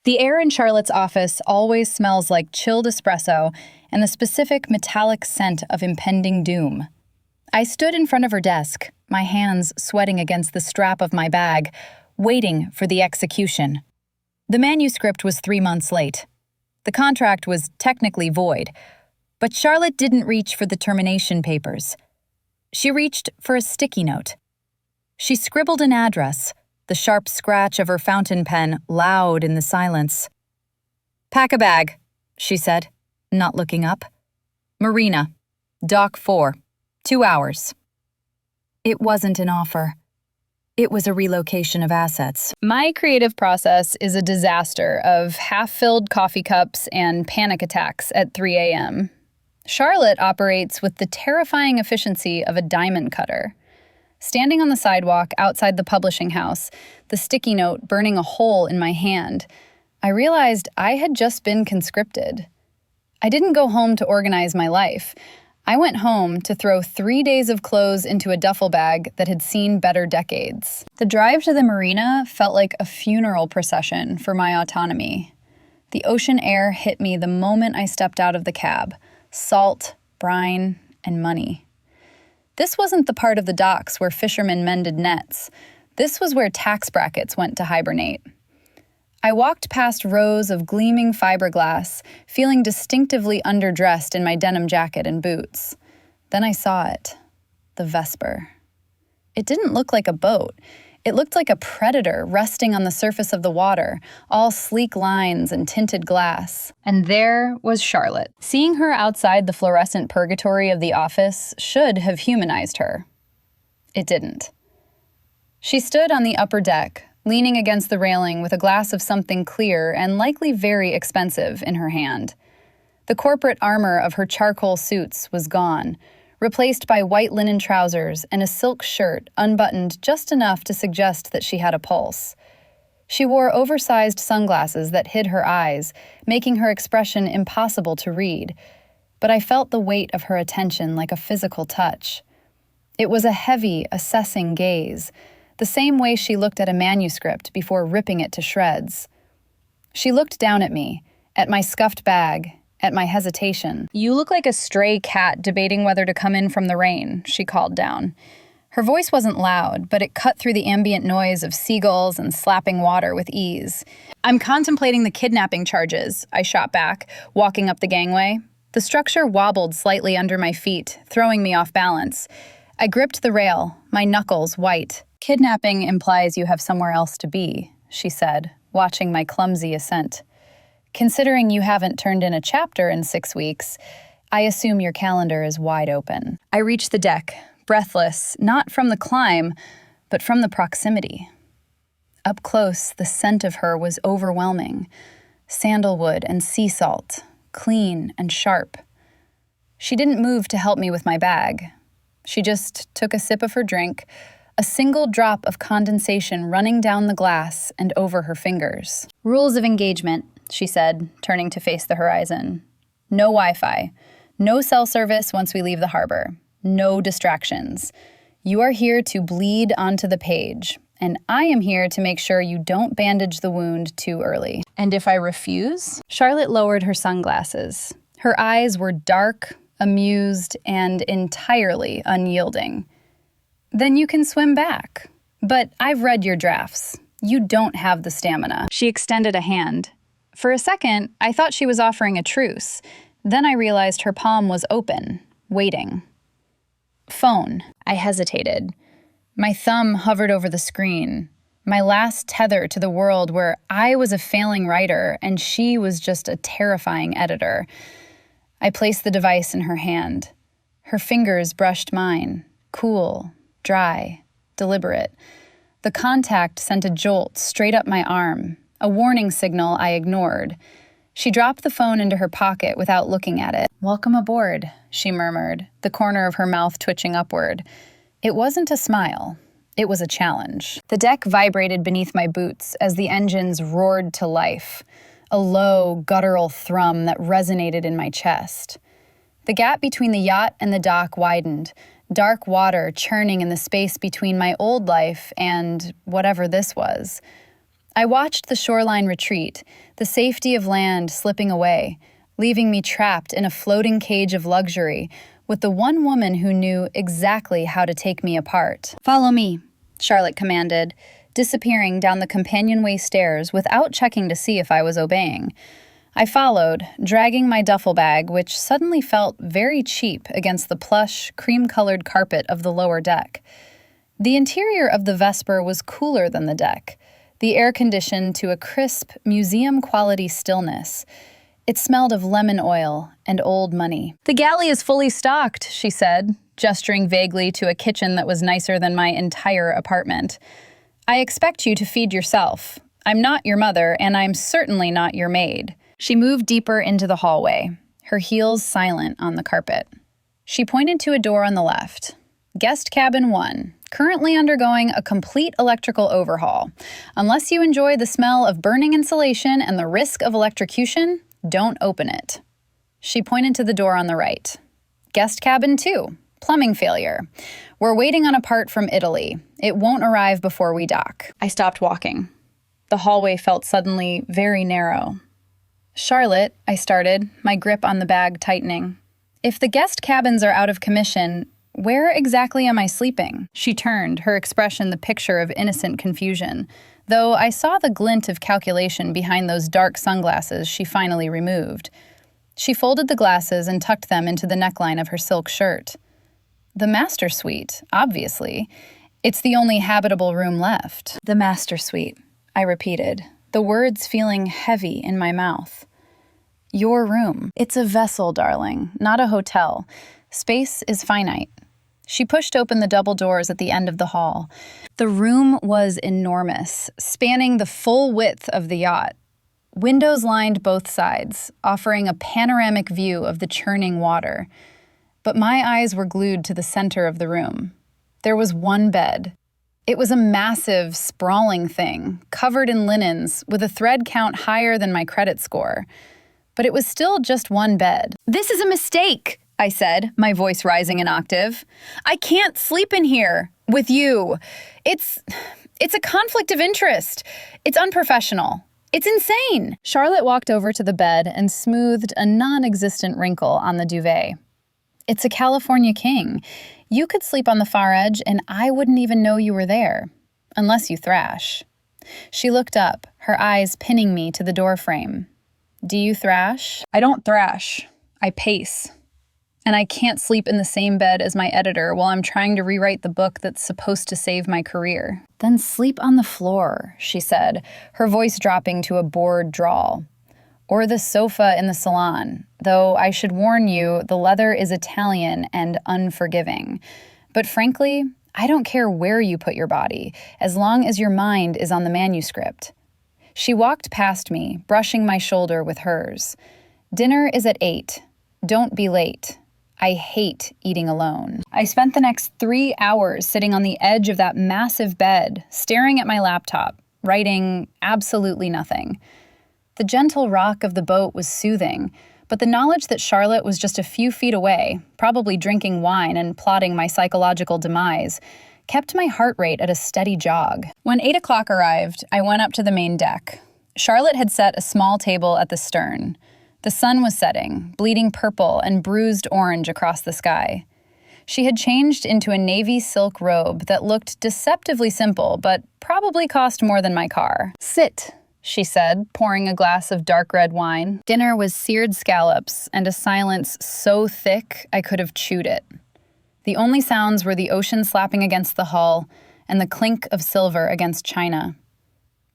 The air in Charlotte's office always smells like chilled espresso and the specific metallic scent of impending doom. I stood in front of her desk, my hands sweating against the strap of my bag, waiting for the execution. The manuscript was 3 months late. The contract was technically void, but Charlotte didn't reach for the termination papers. She reached for a sticky note. She scribbled an address, the sharp scratch of her fountain pen loud in the silence. "Pack a bag," she said, not looking up. "Marina, Dock 4, 2 hours." It wasn't an offer. It was a relocation of assets. My creative process is a disaster of half-filled coffee cups and panic attacks at 3 a.m. Charlotte operates with the terrifying efficiency of a diamond cutter. Standing on the sidewalk outside the publishing house, the sticky note burning a hole in my hand, I realized I had just been conscripted. I didn't go home to organize my life. I went home to throw 3 days of clothes into a duffel bag that had seen better decades. The drive to the marina felt like a funeral procession for my autonomy. The ocean air hit me the moment I stepped out of the cab. Salt, brine, and money. This wasn't the part of the docks where fishermen mended nets. This was where tax brackets went to hibernate. I walked past rows of gleaming fiberglass, feeling distinctively underdressed in my denim jacket and boots. Then I saw it. The Vesper. It didn't look like a boat. It looked like a predator resting on the surface of the water, all sleek lines and tinted glass. And there was Charlotte. Seeing her outside the fluorescent purgatory of the office should have humanized her. It didn't. She stood on the upper deck, leaning against the railing with a glass of something clear and likely very expensive in her hand. The corporate armor of her charcoal suits was gone, replaced by white linen trousers and a silk shirt unbuttoned just enough to suggest that she had a pulse. She wore oversized sunglasses that hid her eyes, making her expression impossible to read, but I felt the weight of her attention like a physical touch. It was a heavy, assessing gaze, the same way she looked at a manuscript before ripping it to shreds. She looked down at me, at my scuffed bag, at my hesitation. "You look like a stray cat debating whether to come in from the rain," she called down. Her voice wasn't loud, but it cut through the ambient noise of seagulls and slapping water with ease. "I'm contemplating the kidnapping charges," I shot back, walking up the gangway. The structure wobbled slightly under my feet, throwing me off balance. I gripped the rail, my knuckles white. "Kidnapping implies you have somewhere else to be," she said, watching my clumsy ascent. "Considering you haven't turned in a chapter in 6 weeks, I assume your calendar is wide open." I reached the deck, breathless, not from the climb, but from the proximity. Up close, the scent of her was overwhelming. Sandalwood and sea salt, clean and sharp. She didn't move to help me with my bag. She just took a sip of her drink, a single drop of condensation running down the glass and over her fingers. "Rules of engagement," she said, turning to face the horizon. "No Wi-Fi. No cell service once we leave the harbor. No distractions. You are here to bleed onto the page, and I am here to make sure you don't bandage the wound too early." "And if I refuse?" Charlotte lowered her sunglasses. Her eyes were dark, amused, and entirely unyielding. "Then you can swim back. But I've read your drafts. You don't have the stamina." She extended a hand. For a second, I thought she was offering a truce. Then I realized her palm was open, waiting. "Phone." I hesitated. My thumb hovered over the screen, my last tether to the world where I was a failing writer and she was just a terrifying editor. I placed the device in her hand. Her fingers brushed mine, cool, dry, deliberate. The contact sent a jolt straight up my arm, a warning signal I ignored. She dropped the phone into her pocket without looking at it. "Welcome aboard," she murmured, the corner of her mouth twitching upward. It wasn't a smile. It was a challenge. The deck vibrated beneath my boots as the engines roared to life, a low, guttural thrum that resonated in my chest. The gap between the yacht and the dock widened, dark water churning in the space between my old life and whatever this was. I watched the shoreline retreat, the safety of land slipping away, leaving me trapped in a floating cage of luxury with the one woman who knew exactly how to take me apart. "Follow me," Charlotte commanded, disappearing down the companionway stairs without checking to see if I was obeying. I followed, dragging my duffel bag, which suddenly felt very cheap against the plush, cream-colored carpet of the lower deck. The interior of the Vesper was cooler than the deck, the air conditioned to a crisp, museum-quality stillness. It smelled of lemon oil and old money. "The galley is fully stocked," she said, gesturing vaguely to a kitchen that was nicer than my entire apartment. "I expect you to feed yourself. I'm not your mother, and I'm certainly not your maid." She moved deeper into the hallway, her heels silent on the carpet. She pointed to a door on the left. "Guest cabin 1, currently undergoing a complete electrical overhaul. Unless you enjoy the smell of burning insulation and the risk of electrocution, don't open it." She pointed to the door on the right. "Guest cabin 2, plumbing failure. We're waiting on a part from Italy. It won't arrive before we dock." I stopped walking. The hallway felt suddenly very narrow. "Charlotte," I started, my grip on the bag tightening. "If the guest cabins are out of commission, where exactly am I sleeping?" She turned, her expression the picture of innocent confusion, though I saw the glint of calculation behind those dark sunglasses she finally removed. She folded the glasses and tucked them into the neckline of her silk shirt. "The master suite, obviously. It's the only habitable room left." "The master suite," I repeated, the words feeling heavy in my mouth. "Your room. It's a vessel, darling, not a hotel. Space is finite." She pushed open the double doors at the end of the hall. The room was enormous, spanning the full width of the yacht. Windows lined both sides, offering a panoramic view of the churning water. But my eyes were glued to the center of the room. There was one bed. It was a massive, sprawling thing, covered in linens, with a thread count higher than my credit score. But it was still just one bed. "This is a mistake," I said, my voice rising an octave. "I can't sleep in here with you. It's a conflict of interest. It's unprofessional. It's insane." Charlotte walked over to the bed and smoothed a non-existent wrinkle on the duvet. "It's a California king. You could sleep on the far edge and I wouldn't even know you were there. Unless you thrash." She looked up, her eyes pinning me to the doorframe. "Do you thrash?" "I don't thrash. I pace. And I can't sleep in the same bed as my editor while I'm trying to rewrite the book that's supposed to save my career." "Then sleep on the floor," she said, her voice dropping to a bored drawl. "Or the sofa in the salon, though I should warn you, the leather is Italian and unforgiving. But frankly, I don't care where you put your body, as long as your mind is on the manuscript." She walked past me, brushing my shoulder with hers. "Dinner is at 8. Don't be late. I hate eating alone." I spent the next 3 hours sitting on the edge of that massive bed, staring at my laptop, writing absolutely nothing. The gentle rock of the boat was soothing, but the knowledge that Charlotte was just a few feet away, probably drinking wine and plotting my psychological demise, kept my heart rate at a steady jog. When 8 o'clock arrived, I went up to the main deck. Charlotte had set a small table at the stern. The sun was setting, bleeding purple and bruised orange across the sky. She had changed into a navy silk robe that looked deceptively simple, but probably cost more than my car. "Sit," she said, pouring a glass of dark red wine. Dinner was seared scallops and a silence so thick I could have chewed it. The only sounds were the ocean slapping against the hull and the clink of silver against china.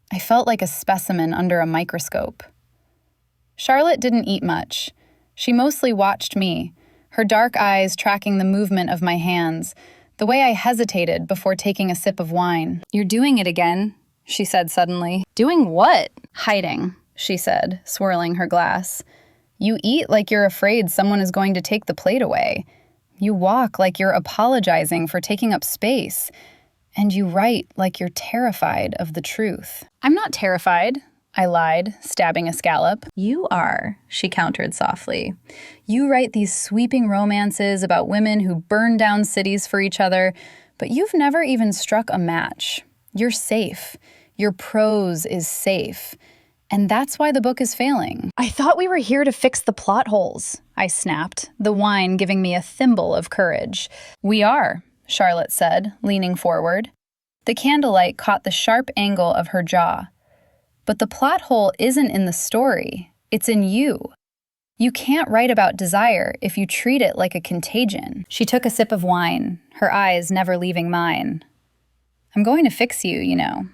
I felt like a specimen under a microscope. Charlotte didn't eat much. She mostly watched me, her dark eyes tracking the movement of my hands, the way I hesitated before taking a sip of wine. "You're doing it again," she said suddenly. "Doing what?" "Hiding," she said, swirling her glass. "You eat like you're afraid someone is going to take the plate away. You walk like you're apologizing for taking up space. And you write like you're terrified of the truth." "I'm not terrified," I lied, stabbing a scallop. "You are," she countered softly. "You write these sweeping romances about women who burn down cities for each other, but you've never even struck a match. You're safe. Your prose is safe. And that's why the book is failing. I thought we were here to fix the plot holes, I snapped, the wine giving me a thimble of courage. We are, Charlotte said, leaning forward. The candlelight caught the sharp angle of her jaw. But the plot hole isn't in the story, it's in you. You can't write about desire if you treat it like a contagion. She took a sip of wine, her eyes never leaving mine. I'm going to fix you, you know.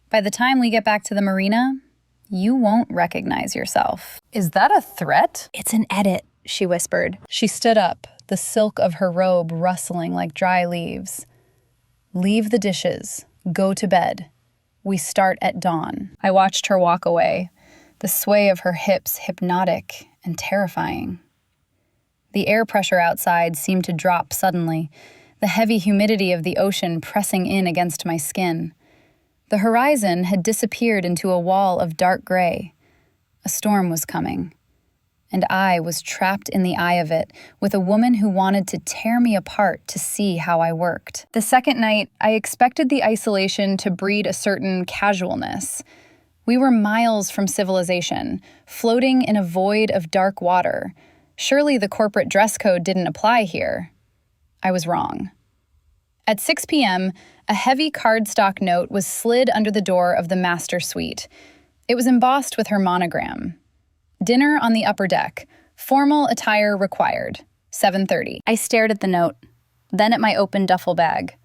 By the time we get back to the marina, you won't recognize yourself. Is that a threat? It's an edit, she whispered. She stood up, the silk of her robe rustling like dry leaves. Leave the dishes. Go to bed. We start at dawn. I watched her walk away, the sway of her hips hypnotic and terrifying. The air pressure outside seemed to drop suddenly, the heavy humidity of the ocean pressing in against my skin. The horizon had disappeared into a wall of dark gray. A storm was coming, and I was trapped in the eye of it with a woman who wanted to tear me apart to see how I worked. The second night, I expected the isolation to breed a certain casualness. We were miles from civilization, floating in a void of dark water. Surely the corporate dress code didn't apply here. I was wrong. At 6 p.m., a heavy cardstock note was slid under the door of the master suite. It was embossed with her monogram. Dinner on the upper deck. Formal attire required. 7:30. I stared at the note, then at my open duffel bag.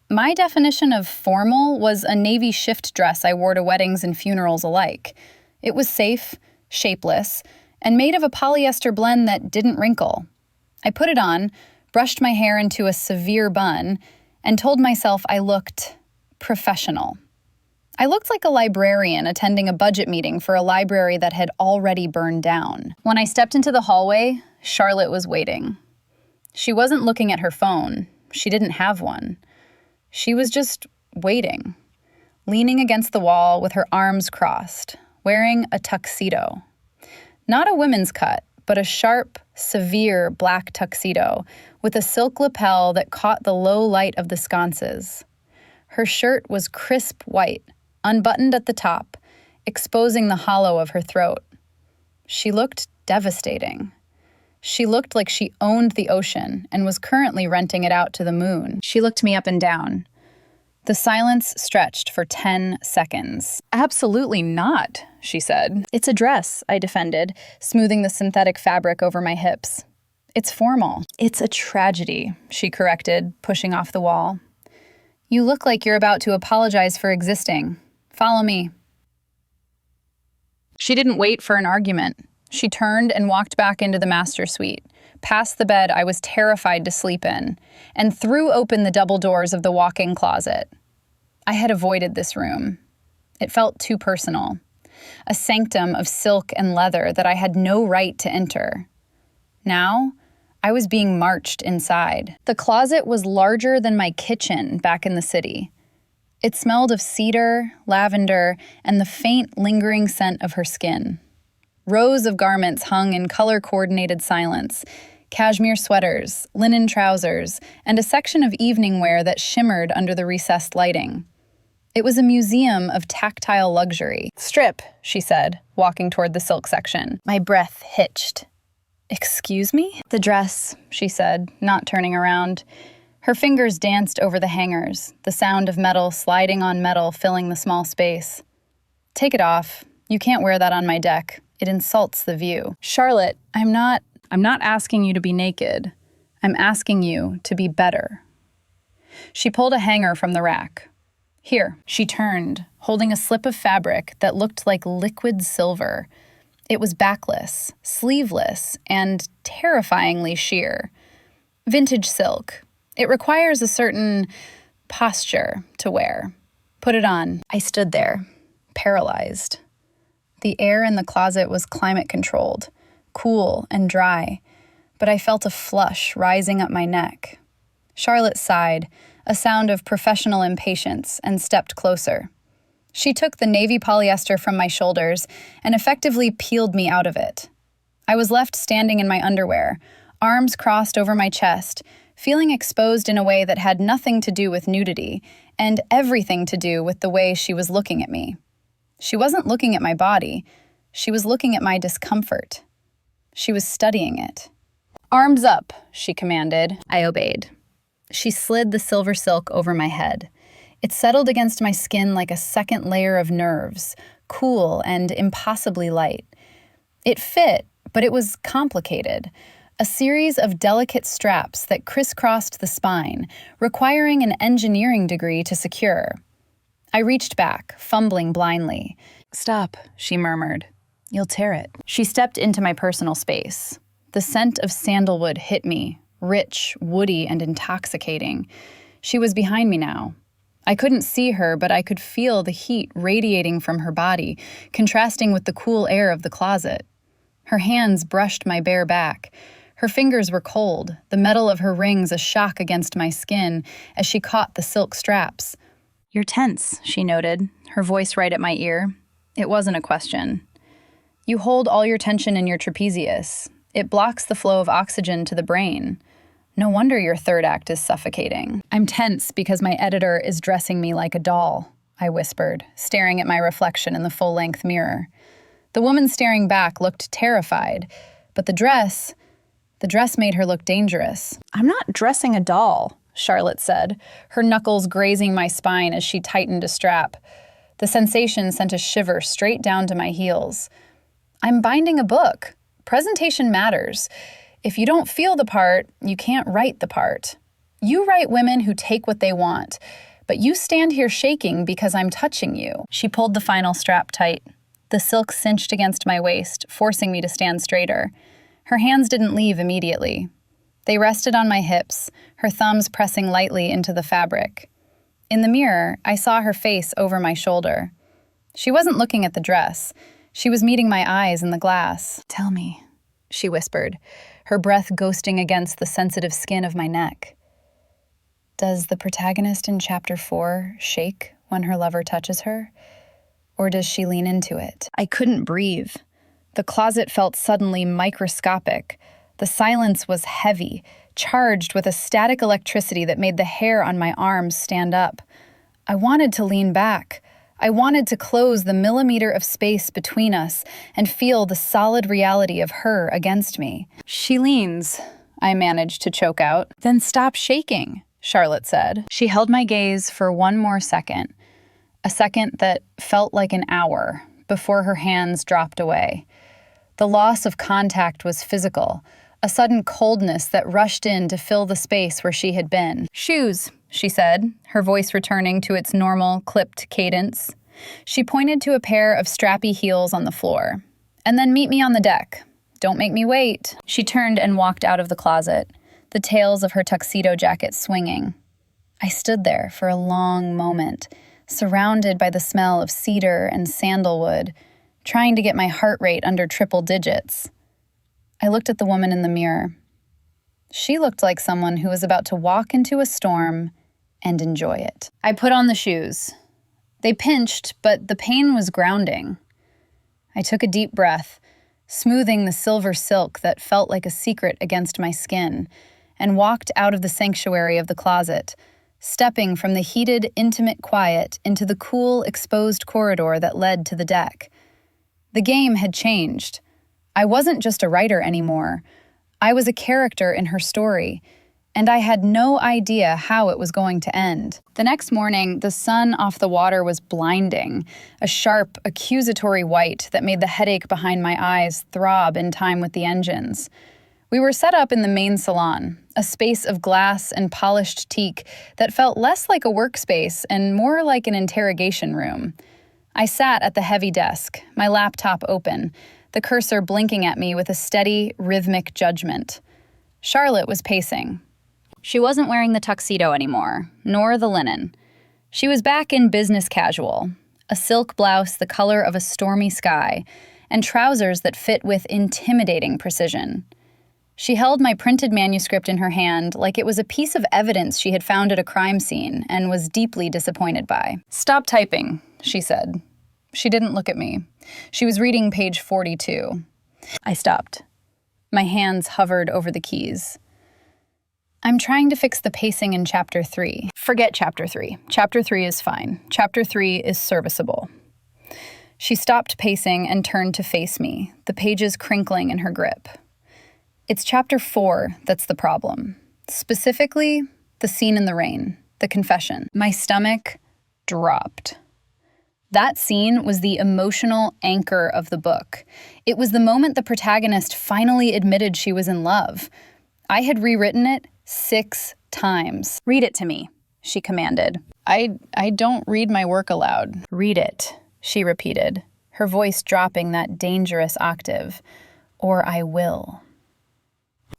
My definition of formal was a navy shift dress I wore to weddings and funerals alike. It was safe, shapeless, and made of a polyester blend that didn't wrinkle. I put it on, brushed my hair into a severe bun, and told myself I looked professional. I looked like a librarian attending a budget meeting for a library that had already burned down. When I stepped into the hallway, Charlotte was waiting. She wasn't looking at her phone. She didn't have one. She was just waiting, leaning against the wall with her arms crossed, wearing a tuxedo. Not a women's cut, but a sharp, severe black tuxedo with a silk lapel that caught the low light of the sconces. Her shirt was crisp white, unbuttoned at the top, exposing the hollow of her throat. She looked devastating. She looked like she owned the ocean and was currently renting it out to the moon. She looked me up and down. The silence stretched for 10 seconds. Absolutely not, she said. It's a dress, I defended, smoothing the synthetic fabric over my hips. It's formal. It's a tragedy, she corrected, pushing off the wall. You look like you're about to apologize for existing. Follow me. She didn't wait for an argument. She turned and walked back into the master suite, past the bed I was terrified to sleep in, and threw open the double doors of the walk-in closet. I had avoided this room. It felt too personal, a sanctum of silk and leather that I had no right to enter. Now, I was being marched inside. The closet was larger than my kitchen back in the city. It smelled of cedar, lavender, and the faint, lingering scent of her skin. Rows of garments hung in color-coordinated silence, cashmere sweaters, linen trousers, and a section of evening wear that shimmered under the recessed lighting. It was a museum of tactile luxury. Strip, she said, walking toward the silk section. My breath hitched. Excuse me? The dress, she said, not turning around. Her fingers danced over the hangers, the sound of metal sliding on metal filling the small space. Take it off. You can't wear that on my deck. It insults the view. Charlotte, I'm not asking you to be naked. I'm asking you to be better. She pulled a hanger from the rack. Here, she turned, holding a slip of fabric that looked like liquid silver. It was backless, sleeveless, and terrifyingly sheer. Vintage silk. It requires a certain posture to wear. Put it on. I stood there, paralyzed. The air in the closet was climate-controlled, cool and dry, but I felt a flush rising up my neck. Charlotte sighed, a sound of professional impatience, and stepped closer. She took the navy polyester from my shoulders and effectively peeled me out of it. I was left standing in my underwear, arms crossed over my chest, feeling exposed in a way that had nothing to do with nudity and everything to do with the way she was looking at me. She wasn't looking at my body. She was looking at my discomfort. She was studying it. "Arms up," she commanded. I obeyed. She slid the silver silk over my head. It settled against my skin like a second layer of nerves, cool and impossibly light. It fit, but it was complicated. A series of delicate straps that crisscrossed the spine, requiring an engineering degree to secure. I reached back, fumbling blindly. "Stop," she murmured. "You'll tear it." She stepped into my personal space. The scent of sandalwood hit me, rich, woody, and intoxicating. She was behind me now. I couldn't see her, but I could feel the heat radiating from her body, contrasting with the cool air of the closet. Her hands brushed my bare back. Her fingers were cold, the metal of her rings a shock against my skin as she caught the silk straps. "You're tense," she noted, her voice right at my ear. It wasn't a question. "You hold all your tension in your trapezius. It blocks the flow of oxygen to the brain. No wonder your third act is suffocating." "I'm tense because my editor is dressing me like a doll," I whispered, staring at my reflection in the full-length mirror. The woman staring back looked terrified, but the dress made her look dangerous. "I'm not dressing a doll," Charlotte said, her knuckles grazing my spine as she tightened a strap. The sensation sent a shiver straight down to my heels. "I'm binding a book. Presentation matters. If you don't feel the part, you can't write the part. You write women who take what they want, but you stand here shaking because I'm touching you." She pulled the final strap tight. The silk cinched against my waist, forcing me to stand straighter. Her hands didn't leave immediately. They rested on my hips, her thumbs pressing lightly into the fabric. In the mirror, I saw her face over my shoulder. She wasn't looking at the dress. She was meeting my eyes in the glass. "Tell me," she whispered, her breath ghosting against the sensitive skin of my neck. "Does the protagonist in Chapter 4 shake when her lover touches her? Or does she lean into it?" I couldn't breathe. The closet felt suddenly microscopic. The silence was heavy, charged with a static electricity that made the hair on my arms stand up. I wanted to lean back. I wanted to close the millimeter of space between us and feel the solid reality of her against me. "She leans," I managed to choke out. "Then stop shaking," Charlotte said. She held my gaze for one more second, a second that felt like an hour, before her hands dropped away. The loss of contact was physical, a sudden coldness that rushed in to fill the space where she had been. "Shoes," she said, her voice returning to its normal, clipped cadence. She pointed to a pair of strappy heels on the floor. "And then meet me on the deck. Don't make me wait." She turned and walked out of the closet, the tails of her tuxedo jacket swinging. I stood there for a long moment, surrounded by the smell of cedar and sandalwood, trying to get my heart rate under triple digits. I looked at the woman in the mirror. She looked like someone who was about to walk into a storm and enjoy it. I put on the shoes. They pinched, but the pain was grounding. I took a deep breath, smoothing the silver silk that felt like a secret against my skin, and walked out of the sanctuary of the closet, stepping from the heated, intimate quiet into the cool, exposed corridor that led to the deck. The game had changed. I wasn't just a writer anymore. I was a character in her story, and I had no idea how it was going to end. The next morning, the sun off the water was blinding, a sharp, accusatory white that made the headache behind my eyes throb in time with the engines. We were set up in the main salon, a space of glass and polished teak that felt less like a workspace and more like an interrogation room. I sat at the heavy desk, my laptop open, the cursor blinking at me with a steady, rhythmic judgment. Charlotte was pacing. She wasn't wearing the tuxedo anymore, nor the linen. She was back in business casual, a silk blouse the color of a stormy sky, and trousers that fit with intimidating precision. She held my printed manuscript in her hand like it was a piece of evidence she had found at a crime scene and was deeply disappointed by. "Stop typing," she said. She didn't look at me. She was reading page 42. I stopped. My hands hovered over the keys. I'm trying to fix the pacing in Chapter 3. Forget Chapter 3. Chapter 3 is fine. Chapter 3 is serviceable. She stopped pacing and turned to face me, the pages crinkling in her grip. It's Chapter 4 that's the problem. Specifically, the scene in the rain, the confession. My stomach dropped. That scene was the emotional anchor of the book. It was the moment the protagonist finally admitted she was in love. I had rewritten it 6 times. Read it to me, she commanded. I don't read my work aloud. Read it, she repeated, her voice dropping that dangerous octave. Or I will.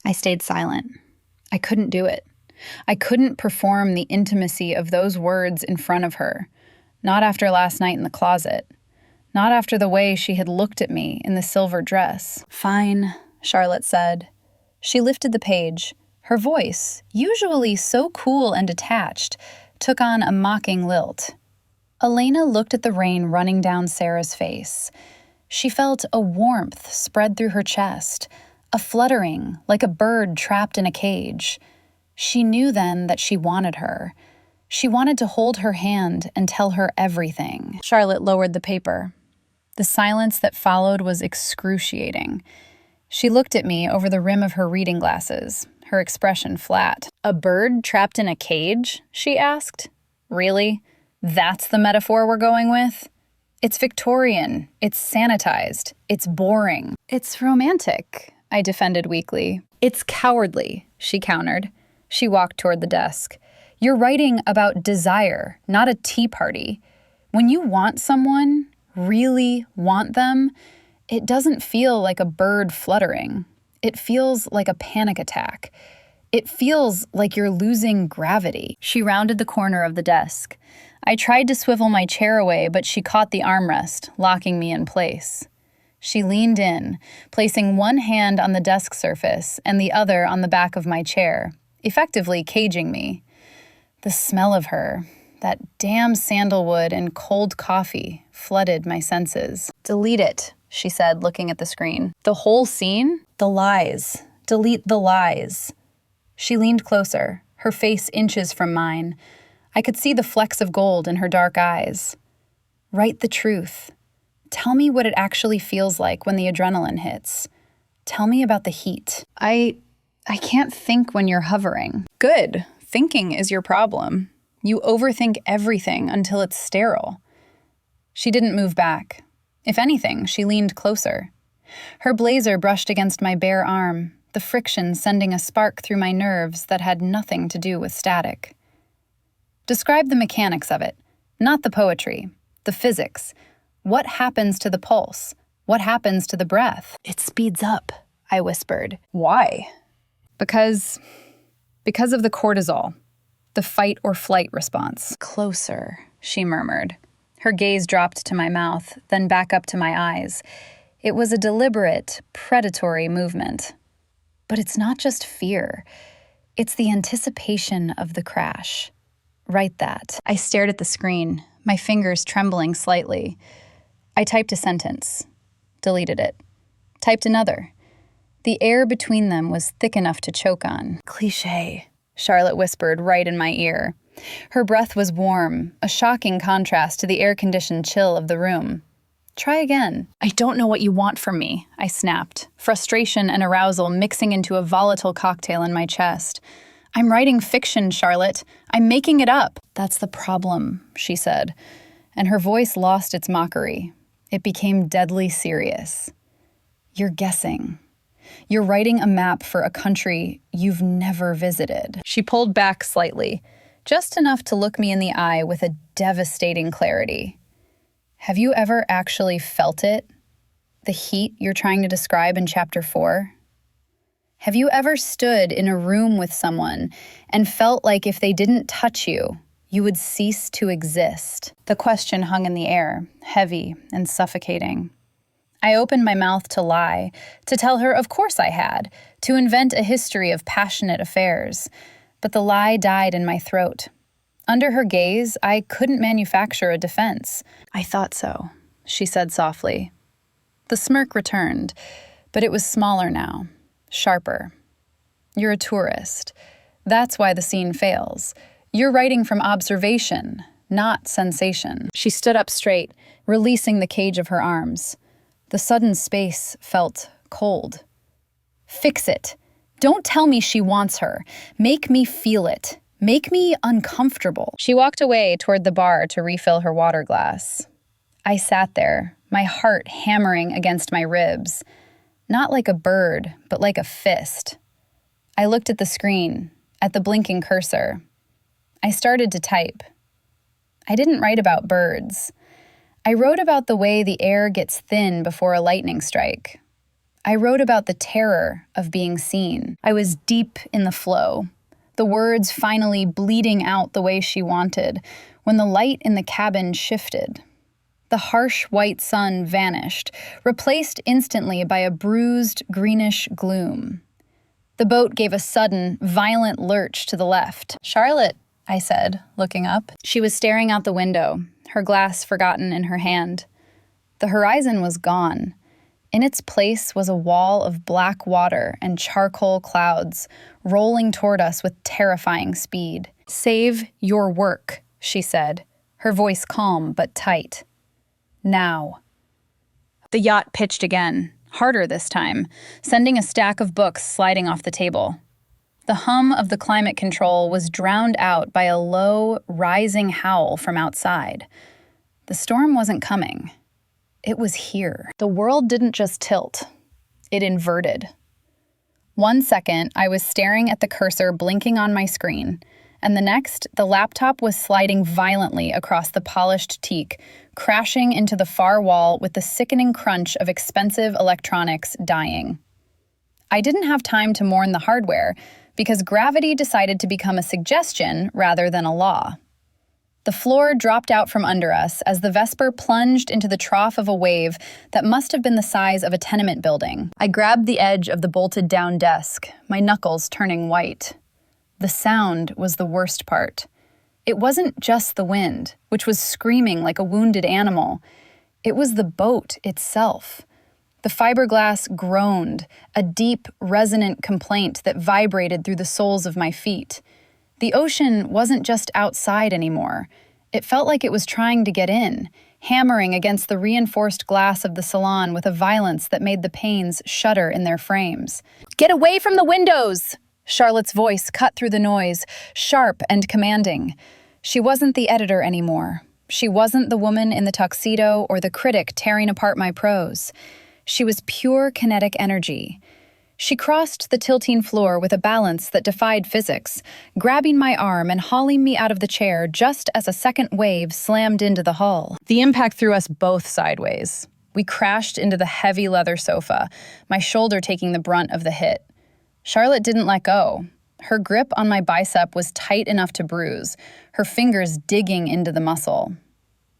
I stayed silent. I couldn't do it. I couldn't perform the intimacy of those words in front of her. Not after last night in the closet. Not after the way she had looked at me in the silver dress. Fine, Charlotte said. She lifted the page. Her voice, usually so cool and detached, took on a mocking lilt. Elena looked at the rain running down Sarah's face. She felt a warmth spread through her chest, a fluttering like a bird trapped in a cage. She knew then that she wanted her. She wanted to hold her hand and tell her everything. Charlotte lowered the paper. The silence that followed was excruciating. She looked at me over the rim of her reading glasses, her expression flat. A bird trapped in a cage? She asked. Really? That's the metaphor we're going with? It's Victorian. It's sanitized. It's boring. It's romantic, I defended weakly. It's cowardly, she countered. She walked toward the desk. You're writing about desire, not a tea party. When you want someone, really want them, it doesn't feel like a bird fluttering. It feels like a panic attack. It feels like you're losing gravity. She rounded the corner of the desk. I tried to swivel my chair away, but she caught the armrest, locking me in place. She leaned in, placing one hand on the desk surface and the other on the back of my chair, effectively caging me. The smell of her, that damn sandalwood and cold coffee, flooded my senses. Delete it, she said, looking at the screen. The whole scene? The lies. Delete the lies. She leaned closer, her face inches from mine. I could see the flecks of gold in her dark eyes. Write the truth. Tell me what it actually feels like when the adrenaline hits. Tell me about the heat. I can't think when you're hovering. Good. Thinking is your problem. You overthink everything until it's sterile. She didn't move back. If anything, she leaned closer. Her blazer brushed against my bare arm, the friction sending a spark through my nerves that had nothing to do with static. Describe the mechanics of it, not the poetry, the physics. What happens to the pulse? What happens to the breath? It speeds up, I whispered. Why? Because of the cortisol, the fight or flight response. Closer, she murmured. Her gaze dropped to my mouth, then back up to my eyes. It was a deliberate, predatory movement. But it's not just fear. It's the anticipation of the crash. Write that. I stared at the screen, my fingers trembling slightly. I typed a sentence, deleted it, typed another. The air between them was thick enough to choke on. Cliché, Charlotte whispered right in my ear. Her breath was warm, a shocking contrast to the air-conditioned chill of the room. Try again. I don't know what you want from me, I snapped, frustration and arousal mixing into a volatile cocktail in my chest. I'm writing fiction, Charlotte. I'm making it up. That's the problem, she said, and her voice lost its mockery. It became deadly serious. You're guessing. You're writing a map for a country you've never visited. She pulled back slightly, just enough to look me in the eye with a devastating clarity. Have you ever actually felt it? The heat you're trying to describe in Chapter 4? Have you ever stood in a room with someone and felt like if they didn't touch you, you would cease to exist? The question hung in the air, heavy and suffocating. I opened my mouth to lie, to tell her of course I had, to invent a history of passionate affairs. But the lie died in my throat. Under her gaze, I couldn't manufacture a defense. I thought so, she said softly. The smirk returned, but it was smaller now, sharper. You're a tourist. That's why the scene fails. You're writing from observation, not sensation. She stood up straight, releasing the cage of her arms. The sudden space felt cold. Fix it. Don't tell me she wants her. Make me feel it. Make me uncomfortable. She walked away toward the bar to refill her water glass. I sat there, my heart hammering against my ribs. Not like a bird, but like a fist. I looked at the screen, at the blinking cursor. I started to type. I didn't write about birds. I wrote about the way the air gets thin before a lightning strike. I wrote about the terror of being seen. I was deep in the flow, the words finally bleeding out the way she wanted, when the light in the cabin shifted. The harsh white sun vanished, replaced instantly by a bruised greenish gloom. The boat gave a sudden, violent lurch to the left. "Charlotte," I said, looking up. She was staring out the window, her glass forgotten in her hand. The horizon was gone. In its place was a wall of black water and charcoal clouds, rolling toward us with terrifying speed. "Save your work," she said, her voice calm but tight. "Now." The yacht pitched again, harder this time, sending a stack of books sliding off the table. The hum of the climate control was drowned out by a low, rising howl from outside. The storm wasn't coming. It was here. The world didn't just tilt. It inverted. 1 second, I was staring at the cursor blinking on my screen, and the next, the laptop was sliding violently across the polished teak, crashing into the far wall with the sickening crunch of expensive electronics dying. I didn't have time to mourn the hardware, because gravity decided to become a suggestion rather than a law. The floor dropped out from under us as the Vesper plunged into the trough of a wave that must have been the size of a tenement building. I grabbed the edge of the bolted-down desk, my knuckles turning white. The sound was the worst part. It wasn't just the wind, which was screaming like a wounded animal. It was the boat itself. The fiberglass groaned, a deep, resonant complaint that vibrated through the soles of my feet. The ocean wasn't just outside anymore. It felt like it was trying to get in, hammering against the reinforced glass of the salon with a violence that made the panes shudder in their frames. "Get away from the windows!" Charlotte's voice cut through the noise, sharp and commanding. She wasn't the editor anymore. She wasn't the woman in the tuxedo or the critic tearing apart my prose. She was pure kinetic energy. She crossed the tilting floor with a balance that defied physics, grabbing my arm and hauling me out of the chair just as a second wave slammed into the hull. The impact threw us both sideways. We crashed into the heavy leather sofa, my shoulder taking the brunt of the hit. Charlotte didn't let go. Her grip on my bicep was tight enough to bruise, her fingers digging into the muscle.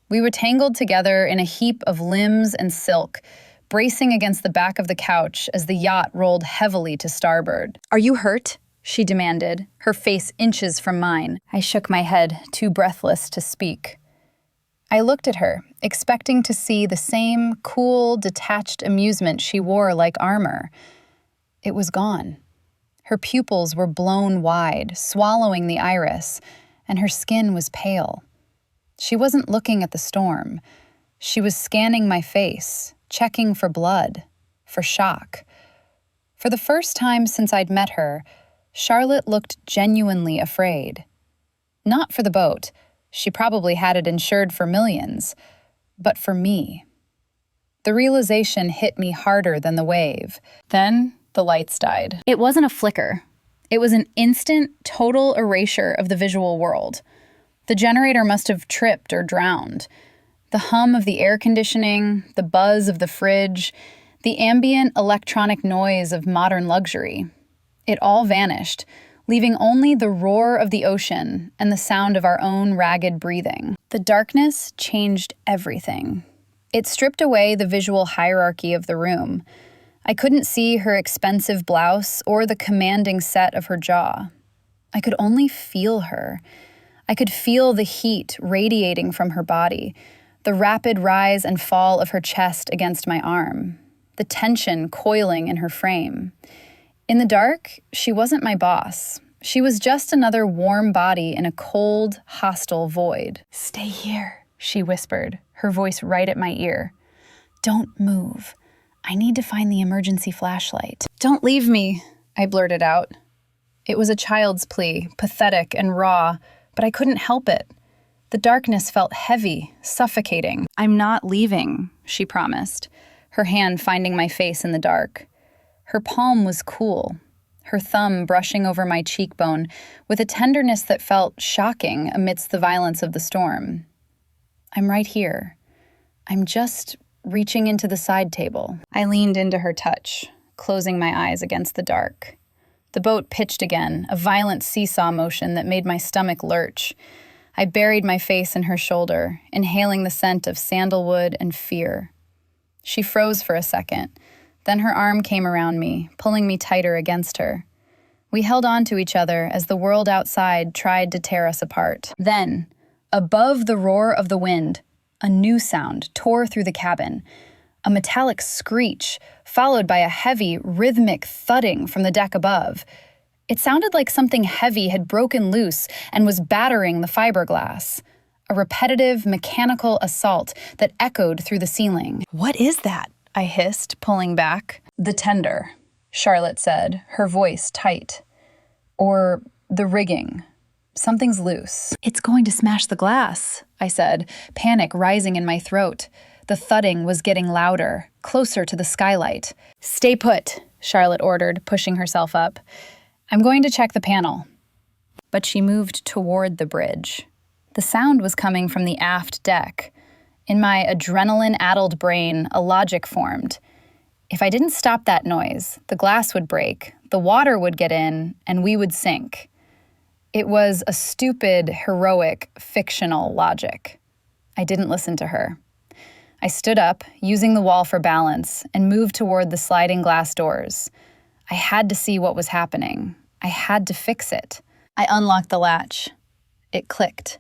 We were tangled together in a heap of limbs and silk, bracing against the back of the couch as the yacht rolled heavily to starboard. "Are you hurt?" she demanded, her face inches from mine. I shook my head, too breathless to speak. I looked at her, expecting to see the same cool, detached amusement she wore like armor. It was gone. Her pupils were blown wide, swallowing the iris, and her skin was pale. She wasn't looking at the storm. She was scanning my face, checking for blood, for shock. For the first time since I'd met her, Charlotte looked genuinely afraid. Not for the boat. She probably had it insured for millions. But for me. The realization hit me harder than the wave. Then the lights died. It wasn't a flicker. It was an instant, total erasure of the visual world. The generator must have tripped or drowned. The hum of the air conditioning, the buzz of the fridge, the ambient electronic noise of modern luxury. It all vanished, leaving only the roar of the ocean and the sound of our own ragged breathing. The darkness changed everything. It stripped away the visual hierarchy of the room. I couldn't see her expensive blouse or the commanding set of her jaw. I could only feel her. I could feel the heat radiating from her body, the rapid rise and fall of her chest against my arm, the tension coiling in her frame. In the dark, she wasn't my boss. She was just another warm body in a cold, hostile void. "Stay here," she whispered, her voice right at my ear. "Don't move. I need to find the emergency flashlight." "Don't leave me," I blurted out. It was a child's plea, pathetic and raw, but I couldn't help it. The darkness felt heavy, suffocating. "I'm not leaving," she promised, her hand finding my face in the dark. Her palm was cool, her thumb brushing over my cheekbone with a tenderness that felt shocking amidst the violence of the storm. "I'm right here. I'm just reaching into the side table." I leaned into her touch, closing my eyes against the dark. The boat pitched again, a violent seesaw motion that made my stomach lurch. I buried my face in her shoulder, inhaling the scent of sandalwood and fear. She froze for a second. Then her arm came around me, pulling me tighter against her. We held on to each other as the world outside tried to tear us apart. Then, above the roar of the wind, a new sound tore through the cabin. A metallic screech, followed by a heavy, rhythmic thudding from the deck above. It sounded like something heavy had broken loose and was battering the fiberglass. A repetitive, mechanical assault that echoed through the ceiling. "What is that?" I hissed, pulling back. "The tender," Charlotte said, her voice tight. "Or the rigging. Something's loose." "It's going to smash the glass," I said, panic rising in my throat. The thudding was getting louder, closer to the skylight. "Stay put," Charlotte ordered, pushing herself up. "I'm going to check the panel." But she moved toward the bridge. The sound was coming from the aft deck. In my adrenaline-addled brain, a logic formed. If I didn't stop that noise, the glass would break, the water would get in, and we would sink. It was a stupid, heroic, fictional logic. I didn't listen to her. I stood up, using the wall for balance, and moved toward the sliding glass doors. I had to see what was happening. I had to fix it. I unlocked the latch. It clicked.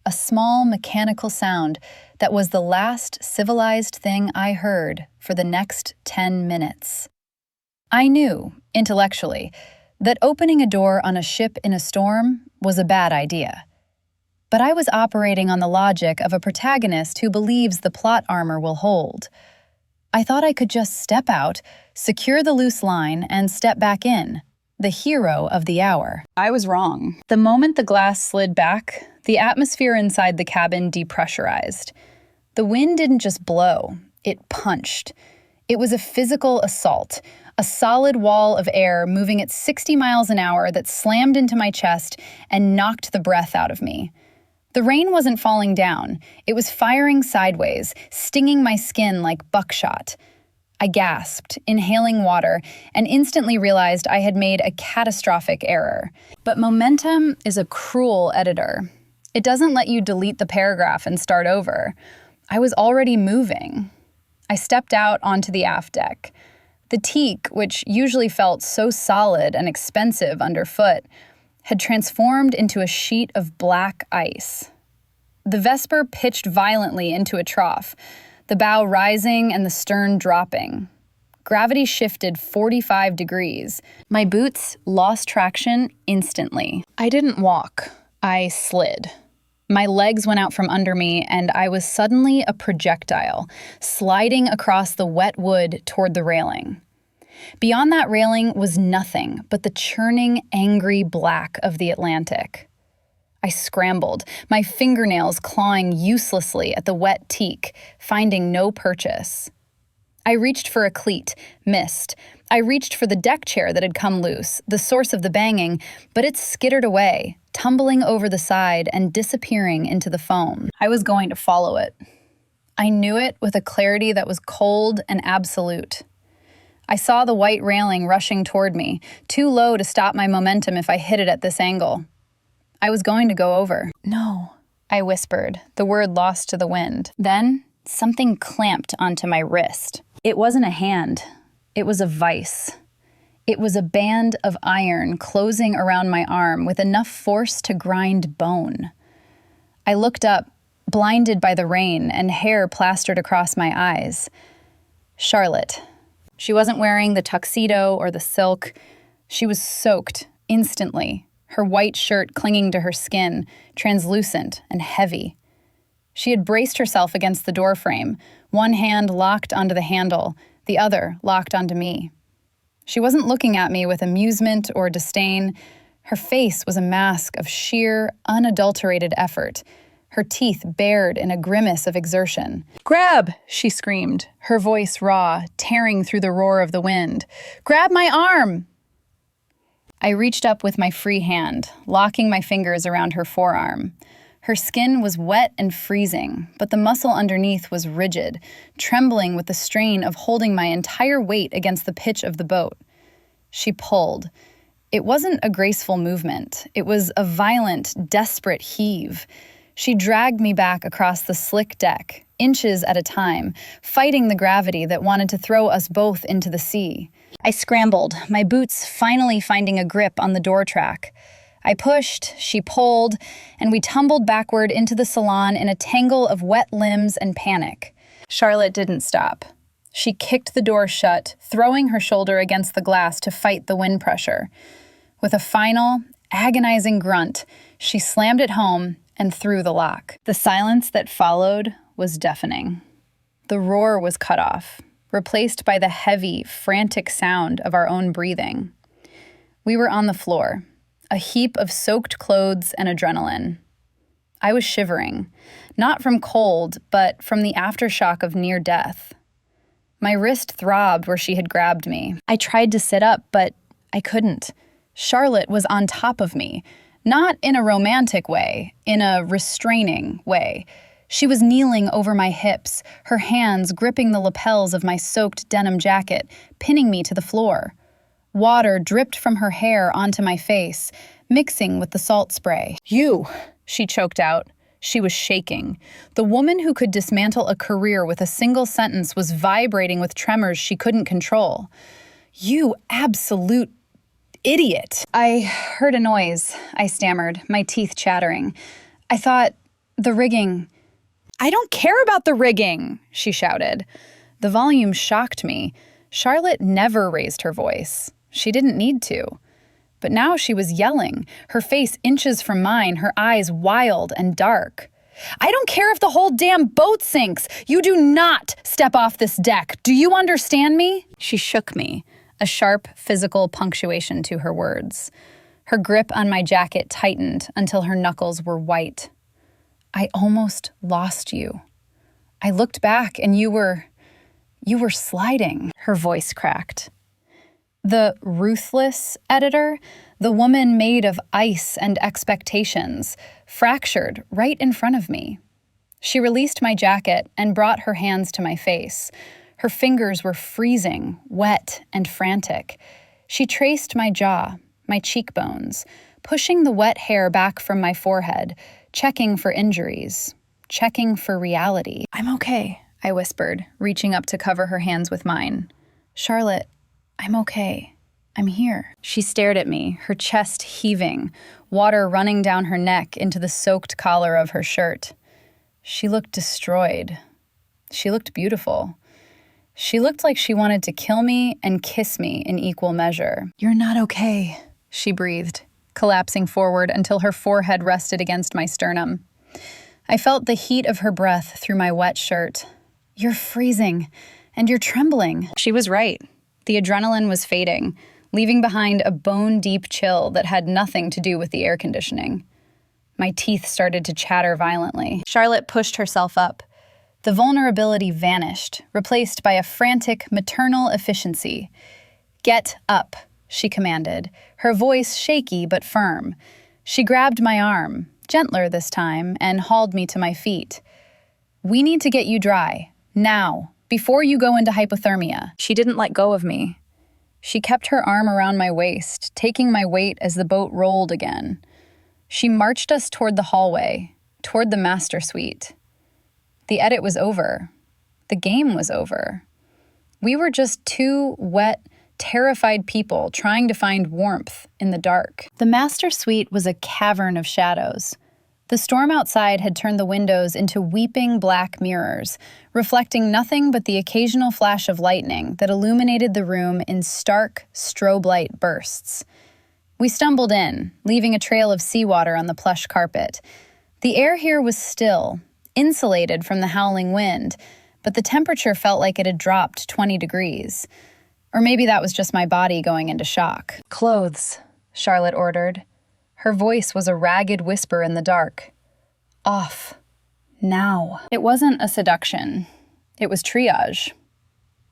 A small mechanical sound that was the last civilized thing I heard for the next 10 minutes. I knew, intellectually, that opening a door on a ship in a storm was a bad idea. But I was operating on the logic of a protagonist who believes the plot armor will hold. I thought I could just step out, secure the loose line, and step back in, the hero of the hour. I was wrong. The moment the glass slid back, the atmosphere inside the cabin depressurized. The wind didn't just blow, it punched. It was a physical assault, a solid wall of air moving at 60 miles an hour that slammed into my chest and knocked the breath out of me. The rain wasn't falling down. It was firing sideways, stinging my skin like buckshot. I gasped, inhaling water, and instantly realized I had made a catastrophic error. But momentum is a cruel editor. It doesn't let you delete the paragraph and start over. I was already moving. I stepped out onto the aft deck. The teak, which usually felt so solid and expensive underfoot, had transformed into a sheet of black ice. The Vesper pitched violently into a trough, the bow rising and the stern dropping. Gravity shifted 45 degrees. My boots lost traction instantly. I didn't walk. I slid. My legs went out from under me, and I was suddenly a projectile, sliding across the wet wood toward the railing. Beyond that railing was nothing but the churning, angry black of the Atlantic. I scrambled, my fingernails clawing uselessly at the wet teak, finding no purchase. I reached for a cleat, missed. I reached for the deck chair that had come loose, the source of the banging, but it skittered away, tumbling over the side and disappearing into the foam. I was going to follow it. I knew it with a clarity that was cold and absolute. I saw the white railing rushing toward me, too low to stop my momentum if I hit it at this angle. I was going to go over. "No," I whispered, the word lost to the wind. Then, something clamped onto my wrist. It wasn't a hand. It was a vice. It was a band of iron closing around my arm with enough force to grind bone. I looked up, blinded by the rain and hair plastered across my eyes. Charlotte. She wasn't wearing the tuxedo or the silk. She was soaked, instantly, her white shirt clinging to her skin, translucent and heavy. She had braced herself against the doorframe, one hand locked onto the handle, the other locked onto me. She wasn't looking at me with amusement or disdain. Her face was a mask of sheer, unadulterated effort, her teeth bared in a grimace of exertion. "Grab!" she screamed, her voice raw, tearing through the roar of the wind. "Grab my arm!" I reached up with my free hand, locking my fingers around her forearm. Her skin was wet and freezing, but the muscle underneath was rigid, trembling with the strain of holding my entire weight against the pitch of the boat. She pulled. It wasn't a graceful movement. It was a violent, desperate heave. She dragged me back across the slick deck, inches at a time, fighting the gravity that wanted to throw us both into the sea. I scrambled, my boots finally finding a grip on the door track. I pushed, she pulled, and we tumbled backward into the salon in a tangle of wet limbs and panic. Charlotte didn't stop. She kicked the door shut, throwing her shoulder against the glass to fight the wind pressure. With a final, agonizing grunt, she slammed it home and threw the lock. The silence that followed was deafening. The roar was cut off, replaced by the heavy, frantic sound of our own breathing. We were on the floor, a heap of soaked clothes and adrenaline. I was shivering, not from cold, but from the aftershock of near death. My wrist throbbed where she had grabbed me. I tried to sit up, but I couldn't. Charlotte was on top of me, not in a romantic way, in a restraining way. She was kneeling over my hips, her hands gripping the lapels of my soaked denim jacket, pinning me to the floor. Water dripped from her hair onto my face, mixing with the salt spray. "You," she choked out. She was shaking. The woman who could dismantle a career with a single sentence was vibrating with tremors she couldn't control. "You absolute idiot." I heard a noise, I stammered, my teeth chattering. I thought, the rigging. "I don't care about the rigging," she shouted. The volume shocked me. Charlotte never raised her voice. She didn't need to. But now she was yelling, her face inches from mine, her eyes wild and dark. "I don't care if the whole damn boat sinks. You do not step off this deck. Do you understand me?" She shook me, a sharp physical punctuation to her words. Her grip on my jacket tightened until her knuckles were white. "I almost lost you. I looked back and you were sliding." Her voice cracked. The Ruthless editor, the woman made of ice and expectations, fractured right in front of me. She released my jacket and brought her hands to my face. Her fingers were freezing, wet, and frantic. She traced my jaw, my cheekbones, pushing the wet hair back from my forehead, checking for injuries, checking for reality. "I'm okay," I whispered, reaching up to cover her hands with mine. "Charlotte, I'm okay. I'm here." She stared at me, her chest heaving, water running down her neck into the soaked collar of her shirt. She looked destroyed. She looked beautiful. She looked like she wanted to kill me and kiss me in equal measure. "You're not okay," she breathed, collapsing forward until her forehead rested against my sternum. I felt the heat of her breath through my wet shirt. "You're freezing, and you're trembling." She was right. The adrenaline was fading, leaving behind a bone-deep chill that had nothing to do with the air conditioning. My teeth started to chatter violently. Charlotte pushed herself up. The vulnerability vanished, replaced by a frantic maternal efficiency. "Get up," she commanded, her voice shaky but firm. She grabbed my arm, gentler this time, and hauled me to my feet. "We need to get you dry, now, before you go into hypothermia." She didn't let go of me. She kept her arm around my waist, taking my weight as the boat rolled again. She marched us toward the hallway, toward the master suite. The edit was over. The game was over. We were just two wet, terrified people trying to find warmth in the dark. The master suite was a cavern of shadows. The storm outside had turned the windows into weeping black mirrors, reflecting nothing but the occasional flash of lightning that illuminated the room in stark strobe light bursts. We stumbled in, leaving a trail of seawater on the plush carpet. The air here was still, insulated from the howling wind, but the temperature felt like it had dropped 20 degrees. Or maybe that was just my body going into shock. "Clothes," Charlotte ordered. Her voice was a ragged whisper in the dark. "Off. Now." It wasn't a seduction. It was triage.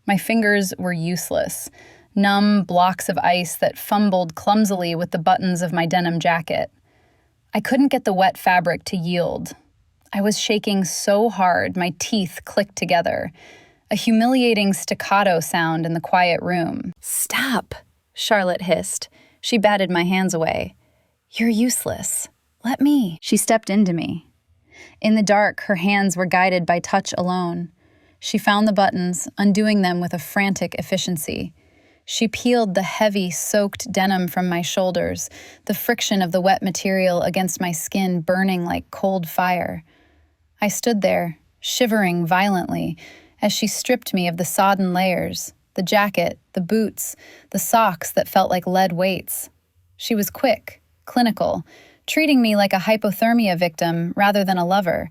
My fingers were useless, numb blocks of ice that fumbled clumsily with the buttons of my denim jacket. I couldn't get the wet fabric to yield. I was shaking so hard my teeth clicked together, a humiliating staccato sound in the quiet room. "Stop," Charlotte hissed. She batted my hands away. "You're useless. Let me." She stepped into me. In the dark, her hands were guided by touch alone. She found the buttons, undoing them with a frantic efficiency. She peeled the heavy, soaked denim from my shoulders, the friction of the wet material against my skin burning like cold fire. I stood there, shivering violently, as she stripped me of the sodden layers, the jacket, the boots, the socks that felt like lead weights. She was quick, clinical, treating me like a hypothermia victim rather than a lover.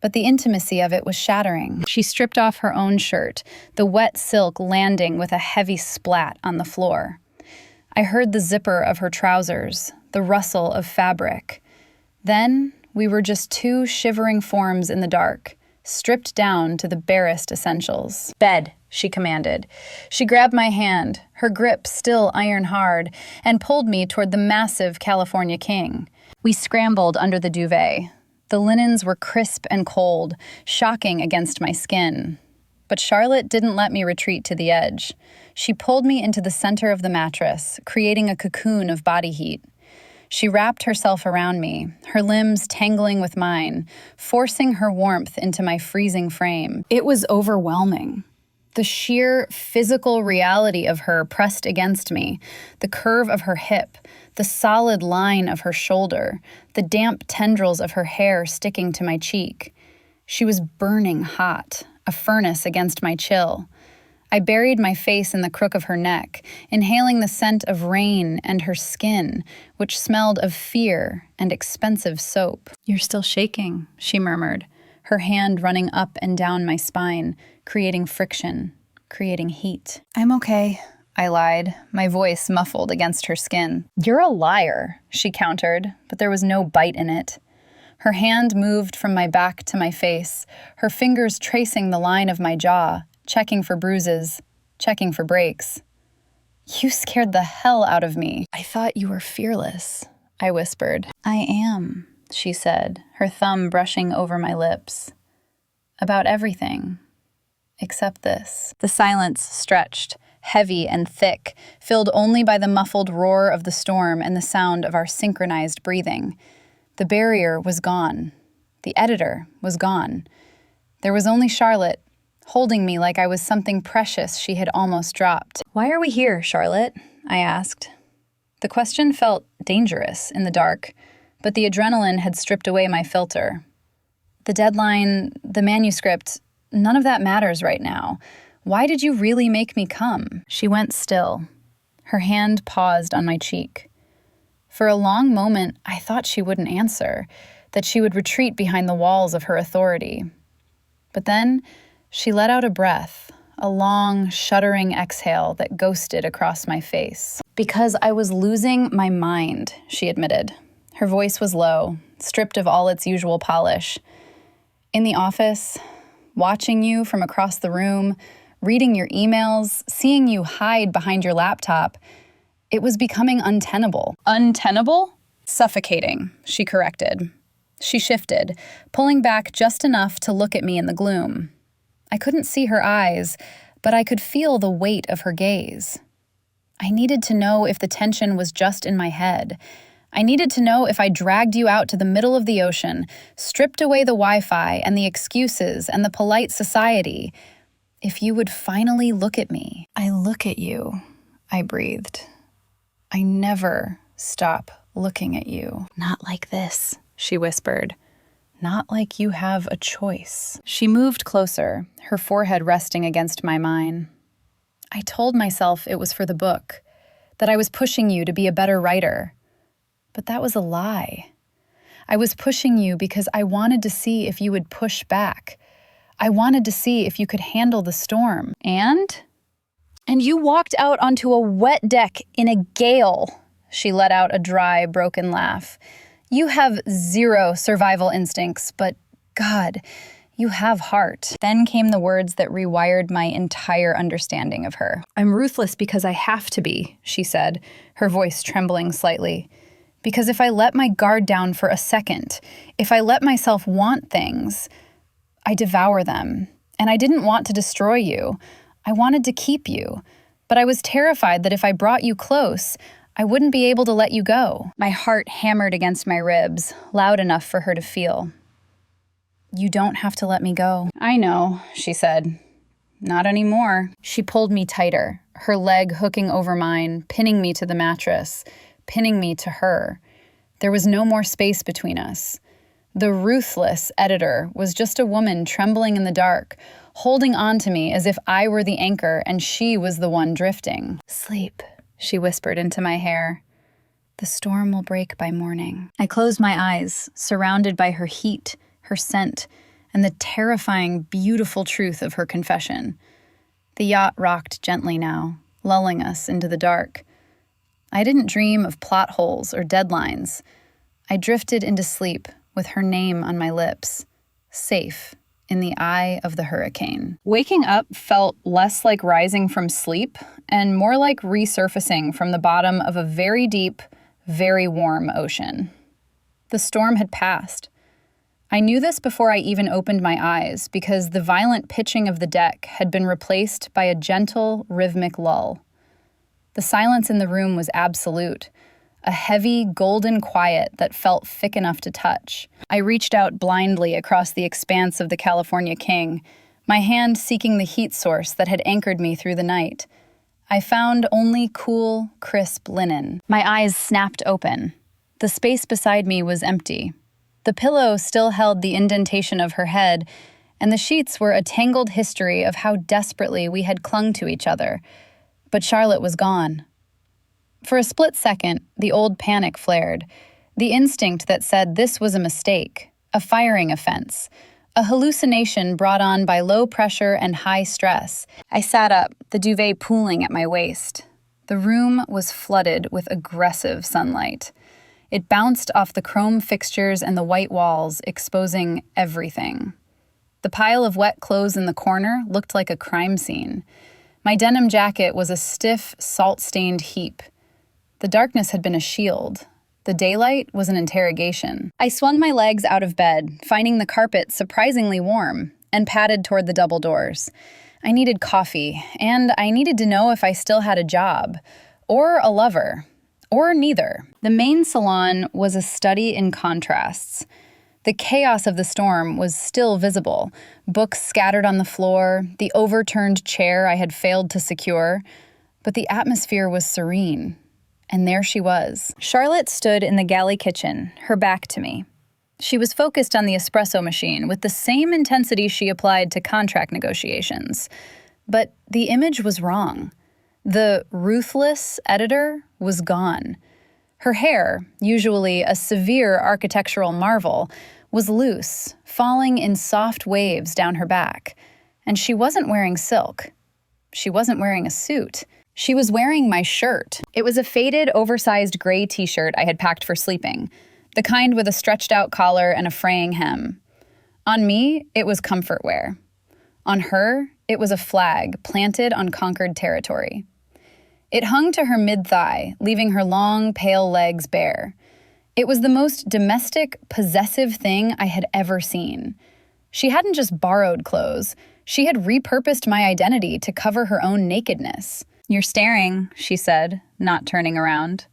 But the intimacy of it was shattering. She stripped off her own shirt, the wet silk landing with a heavy splat on the floor. I heard the zipper of her trousers, the rustle of fabric. Then we were just two shivering forms in the dark, stripped down to the barest essentials. "Bed," she commanded. She grabbed my hand, her grip still iron hard, and pulled me toward the massive California king. We scrambled under the duvet. The linens were crisp and cold, shocking against my skin. But Charlotte didn't let me retreat to the edge. She pulled me into the center of the mattress, creating a cocoon of body heat. She wrapped herself around me, her limbs tangling with mine, forcing her warmth into my freezing frame. It was overwhelming. The sheer physical reality of her pressed against me, the curve of her hip, the solid line of her shoulder, the damp tendrils of her hair sticking to my cheek. She was burning hot, a furnace against my chill. I buried my face in the crook of her neck, inhaling the scent of rain and her skin, which smelled of fear and expensive soap. "You're still shaking," she murmured, her hand running up and down my spine, creating friction, creating heat. "I'm okay," I lied, my voice muffled against her skin. "You're a liar," she countered, but there was no bite in it. Her hand moved from my back to my face, her fingers tracing the line of my jaw, checking for bruises, checking for breaks. "You scared the hell out of me." "I thought you were fearless," I whispered. "I am," she said, her thumb brushing over my lips. "About everything. Except this." The silence stretched, heavy and thick, filled only by the muffled roar of the storm and the sound of our synchronized breathing. The barrier was gone. The editor was gone. There was only Charlotte, holding me like I was something precious she had almost dropped. "Why are we here, Charlotte?" I asked. The question felt dangerous in the dark, but the adrenaline had stripped away my filter. The deadline, the manuscript, none of that matters right now. Why did you really make me come? She went still. Her hand paused on my cheek. For a long moment, I thought she wouldn't answer, that she would retreat behind the walls of her authority. But then, she let out a breath, a long, shuddering exhale that ghosted across my face. "Because I was losing my mind," she admitted. Her voice was low, stripped of all its usual polish. "In the office, watching you from across the room, reading your emails, seeing you hide behind your laptop, it was becoming untenable." "Untenable?" "Suffocating," she corrected. She shifted, pulling back just enough to look at me in the gloom. I couldn't see her eyes, but I could feel the weight of her gaze. I needed to know if the tension was just in my head. I needed to know if I dragged you out to the middle of the ocean, stripped away the Wi-Fi and the excuses and the polite society, if you would finally look at me. "I look at you," I breathed. "I never stop looking at you." "Not like this," she whispered. "Not like you have a choice." She moved closer, her forehead resting against my mine. I told myself it was for the book. that I was pushing you to be a better writer. But that was a lie. I was pushing you because I wanted to see if you would push back. I wanted to see if you could handle the storm. And you walked out onto a wet deck in a gale. She let out a dry, broken laugh. You have zero survival instincts, but God, you have heart. Then came the words that rewired my entire understanding of her. I'm ruthless because I have to be, she said, her voice trembling slightly. Because if I let my guard down for a second, if I let myself want things, I devour them. And I didn't want to destroy you. I wanted to keep you. But I was terrified that if I brought you close, I wouldn't be able to let you go. My heart hammered against my ribs, loud enough for her to feel. You don't have to let me go. I know, she said. Not anymore. She pulled me tighter, her leg hooking over mine, pinning me to the mattress, pinning me to her. There was no more space between us. The ruthless editor was just a woman trembling in the dark, holding on to me as if I were the anchor and she was the one drifting. Sleep, she whispered into my hair. The storm will break by morning. I closed my eyes, surrounded by her heat, her scent, and the terrifying, beautiful truth of her confession. The yacht rocked gently now, lulling us into the dark. I didn't dream of plot holes or deadlines. I drifted into sleep with her name on my lips, safe in the eye of the hurricane. Waking up felt less like rising from sleep and more like resurfacing from the bottom of a very deep, very warm ocean. The storm had passed. I knew this before I even opened my eyes because the violent pitching of the deck had been replaced by a gentle, rhythmic lull. The silence in the room was absolute, a heavy, golden quiet that felt thick enough to touch. I reached out blindly across the expanse of the California King, my hand seeking the heat source that had anchored me through the night. I found only cool, crisp linen. My eyes snapped open. The space beside me was empty. The pillow still held the indentation of her head, and the sheets were a tangled history of how desperately we had clung to each other. But Charlotte was gone. For a split second, the old panic flared, the instinct that said this was a mistake, a firing offense, a hallucination brought on by low pressure and high stress. I sat up, the duvet pooling at my waist. The room was flooded with aggressive sunlight. It bounced off the chrome fixtures and the white walls, exposing everything. The pile of wet clothes in the corner looked like a crime scene. My denim jacket was a stiff, salt-stained heap. The darkness had been a shield. The daylight was an interrogation. I swung my legs out of bed, finding the carpet surprisingly warm, and padded toward the double doors. I needed coffee, and I needed to know if I still had a job, or a lover, or neither. The main salon was a study in contrasts. The chaos of the storm was still visible, books scattered on the floor, the overturned chair I had failed to secure, but the atmosphere was serene. And there she was. Charlotte stood in the galley kitchen, her back to me. She was focused on the espresso machine with the same intensity she applied to contract negotiations. But the image was wrong. The ruthless editor was gone. Her hair, usually a severe architectural marvel, was loose, falling in soft waves down her back. And she wasn't wearing silk. She wasn't wearing a suit. She was wearing my shirt. It was a faded, oversized gray t-shirt I had packed for sleeping, the kind with a stretched-out collar and a fraying hem. On me, it was comfort wear. On her, it was a flag planted on conquered territory. It hung to her mid-thigh, leaving her long, pale legs bare. It was the most domestic, possessive thing I had ever seen. She hadn't just borrowed clothes. She had repurposed my identity to cover her own nakedness. You're staring, she said, not turning around.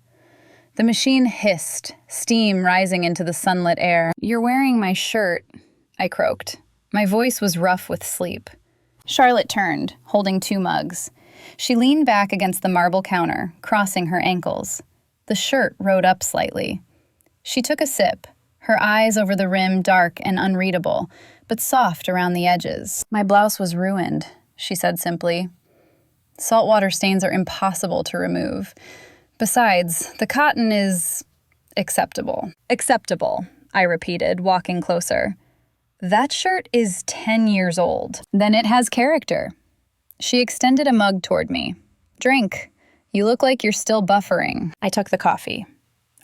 The machine hissed, steam rising into the sunlit air. You're wearing my shirt, I croaked. My voice was rough with sleep. Charlotte turned, holding 2 mugs. She leaned back against the marble counter, crossing her ankles. The shirt rode up slightly. She took a sip, her eyes over the rim dark and unreadable, but soft around the edges. My blouse was ruined, she said simply. Saltwater stains are impossible to remove. Besides, the cotton is acceptable. Acceptable, I repeated, walking closer. That shirt is 10 years old. Then it has character. She extended a mug toward me. Drink. You look like you're still buffering. I took the coffee.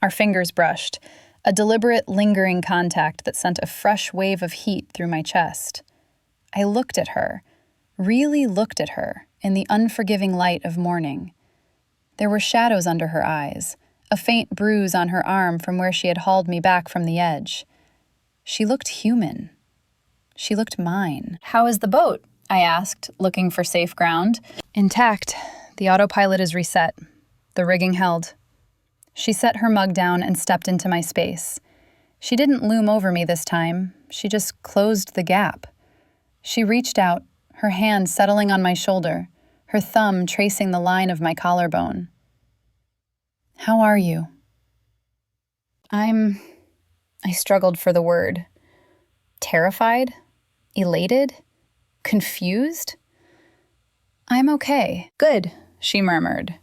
Our fingers brushed, a deliberate, lingering contact that sent a fresh wave of heat through my chest. I looked at her, really looked at her, in the unforgiving light of morning. There were shadows under her eyes, a faint bruise on her arm from where she had hauled me back from the edge. She looked human. She looked mine. "How is the boat?" I asked, looking for safe ground. "Intact. The autopilot is reset. The rigging held." She set her mug down and stepped into my space. She didn't loom over me this time. She just closed the gap. She reached out, her hand settling on my shoulder, her thumb tracing the line of my collarbone. "How are you?" I struggled for the word. Terrified? Elated? Confused? "I'm okay." "Good," she murmured.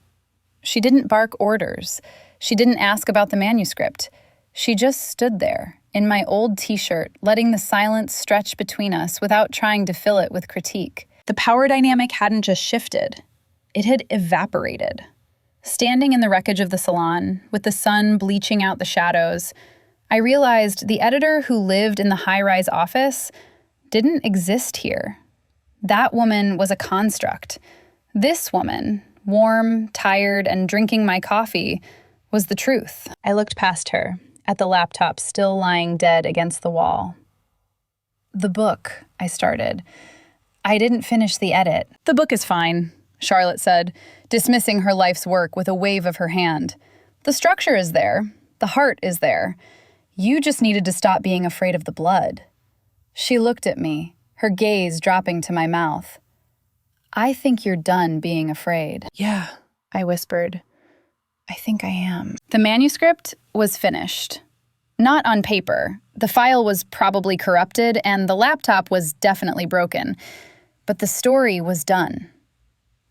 She didn't bark orders. She didn't ask about the manuscript. She just stood there, in my old t-shirt, letting the silence stretch between us without trying to fill it with critique. The power dynamic hadn't just shifted. It had evaporated. Standing in the wreckage of the salon, with the sun bleaching out the shadows, I realized the editor who lived in the high-rise office didn't exist here. That woman was a construct. This woman, warm, tired, and drinking my coffee, was the truth. I looked past her, at the laptop still lying dead against the wall. "The book," I started. "I didn't finish the edit." "The book is fine," Charlotte said, dismissing her life's work with a wave of her hand. "The structure is there. The heart is there. You just needed to stop being afraid of the blood." She looked at me, her gaze dropping to my mouth. "I think you're done being afraid." "Yeah," I whispered. "I think I am." The manuscript was finished. Not on paper. The file was probably corrupted, and the laptop was definitely broken. But the story was done.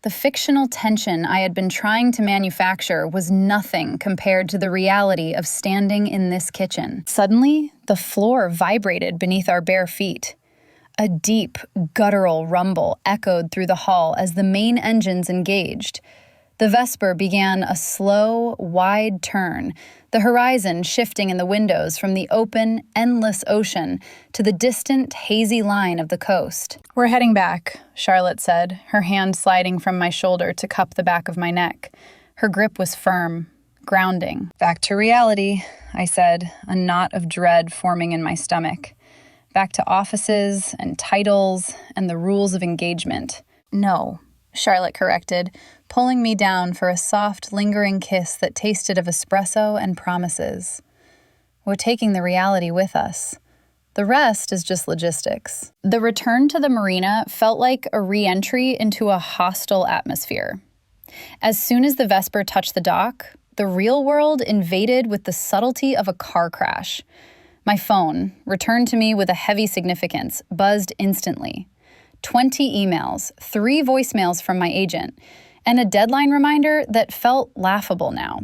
The fictional tension I had been trying to manufacture was nothing compared to the reality of standing in this kitchen. Suddenly, the floor vibrated beneath our bare feet. A deep, guttural rumble echoed through the hall as the main engines engaged. The Vesper began a slow, wide turn, the horizon shifting in the windows from the open, endless ocean to the distant, hazy line of the coast. "We're heading back," Charlotte said, her hand sliding from my shoulder to cup the back of my neck. Her grip was firm, grounding. "Back to reality," I said, a knot of dread forming in my stomach. Back to offices and titles and the rules of engagement. "No," Charlotte corrected, pulling me down for a soft, lingering kiss that tasted of espresso and promises. "We're taking the reality with us. The rest is just logistics." The return to the marina felt like a re-entry into a hostile atmosphere. As soon as the Vesper touched the dock, the real world invaded with the subtlety of a car crash. My phone, returned to me with a heavy significance, buzzed instantly. 20 emails, 3 voicemails from my agent, and a deadline reminder that felt laughable now.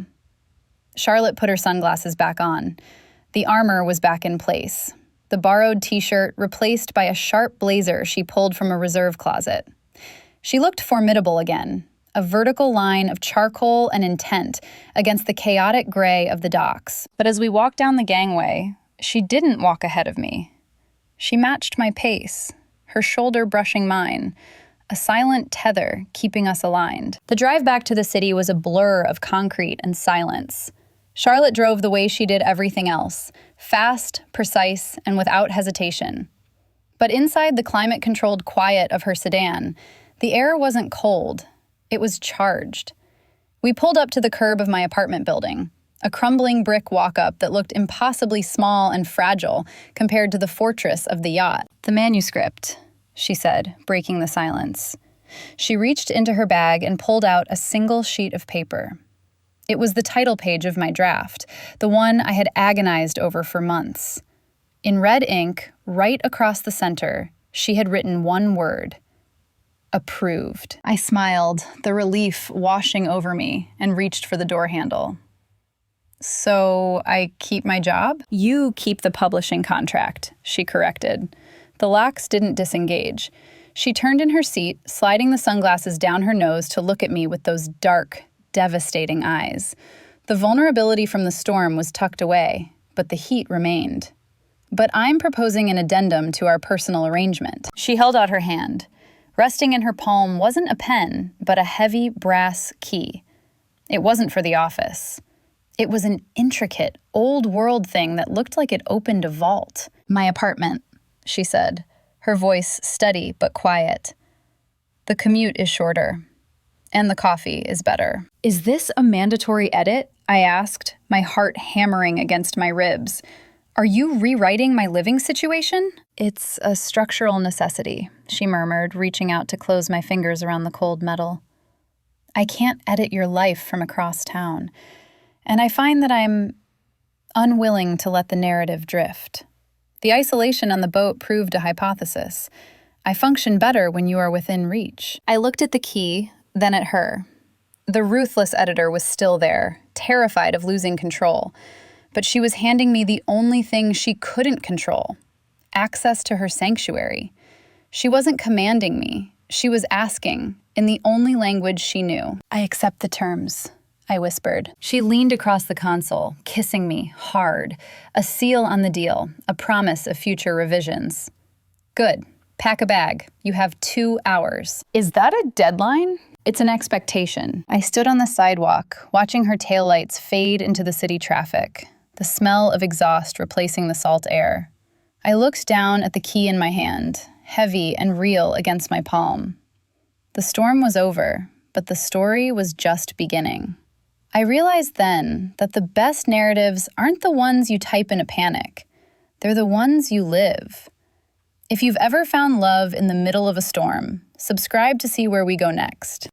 Charlotte put her sunglasses back on. The armor was back in place. The borrowed t-shirt replaced by a sharp blazer she pulled from a reserve closet. She looked formidable again, a vertical line of charcoal and intent against the chaotic gray of the docks. But as we walked down the gangway, she didn't walk ahead of me. She matched my pace, her shoulder brushing mine, a silent tether keeping us aligned. The drive back to the city was a blur of concrete and silence. Charlotte drove the way she did everything else, fast, precise, and without hesitation. But inside the climate-controlled quiet of her sedan, the air wasn't cold, it was charged. We pulled up to the curb of my apartment building, a crumbling brick walk-up that looked impossibly small and fragile compared to the fortress of the yacht. "The manuscript," she said, breaking the silence. She reached into her bag and pulled out a single sheet of paper. It was the title page of my draft, the one I had agonized over for months. In red ink, right across the center, she had written one word: Approved. I smiled, the relief washing over me, and reached for the door handle. So I keep my job? You keep the publishing contract, she corrected. The locks didn't disengage. She turned in her seat, sliding the sunglasses down her nose to look at me with those dark, devastating eyes. The vulnerability from the storm was tucked away, but the heat remained. But I'm proposing an addendum to our personal arrangement. She held out her hand. Resting in her palm wasn't a pen, but a heavy brass key. It wasn't for the office. It was an intricate, old-world thing that looked like it opened a vault. My apartment, she said, her voice steady but quiet. The commute is shorter, and the coffee is better. Is this a mandatory edit? I asked, my heart hammering against my ribs. Are you rewriting my living situation? It's a structural necessity, she murmured, reaching out to close my fingers around the cold metal. I can't edit your life from across town, and I find that I'm unwilling to let the narrative drift. The isolation on the boat proved a hypothesis. I function better when you are within reach. I looked at the key, then at her. The Ruthless editor was still there, terrified of losing control. But she was handing me the only thing she couldn't control, access to her sanctuary. She wasn't commanding me. She was asking, in the only language she knew. I accept the terms, I whispered. She leaned across the console, kissing me hard, a seal on the deal, a promise of future revisions. Good. Pack a bag. You have 2 hours. Is that a deadline? It's an expectation. I stood on the sidewalk, watching her taillights fade into the city traffic, the smell of exhaust replacing the salt air. I looked down at the key in my hand, heavy and real against my palm. The storm was over, but the story was just beginning. I realized then that the best narratives aren't the ones you type in a panic. They're the ones you live. If you've ever found love in the middle of a storm, subscribe to see where we go next.